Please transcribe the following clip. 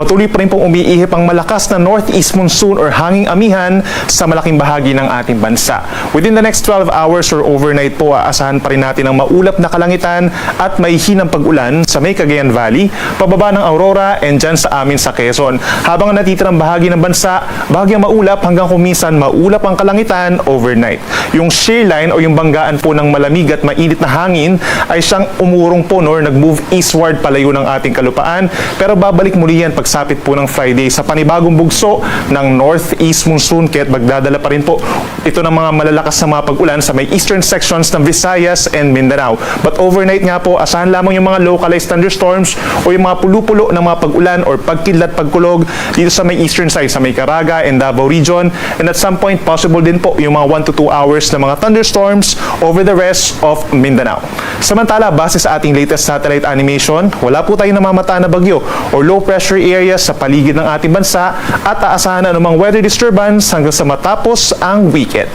Patuloy pa rin pong umiihip ang malakas na northeast monsoon or hanging amihan sa malaking bahagi ng ating bansa. Within the next 12 hours or overnight po, aasahan pa rin natin ang maulap na kalangitan at may hinang pag-ulan sa may Cagayan Valley, pababa ng Aurora and dyan sa amin sa Quezon. Habang ang natitirang bahagi ng bansa, bahagyang maulap hanggang kuminsan maulap ang kalangitan overnight. Yung shear line o yung banggaan po ng malamig at mainit na hangin ay siyang umurong po or nag-move eastward palayo ng ating kalupaan, pero babalik muli yan pagsapit po ng Friday sa panibagong bugso ng northeast monsoon, kaya't magdadala pa rin po ito ng mga malalakas na mga pag-ulan sa may eastern sections ng Visayas and Mindanao. But overnight nga po, asahan lamang yung mga localized thunderstorms o yung mga pulo-pulo ng mga pag-ulan or pagkidlat pagkulog dito sa may eastern side, sa may Caraga and Davao region, and at some point possible din po yung mga 1 to 2 hours na mga thunderstorms over the rest of Mindanao. Samantala, base sa ating latest satellite animation, wala po tayong namamata na bagyo o low pressure areas sa paligid ng ating bansa at aasahan na anumang weather disturbance hanggang sa matapos ang weekend.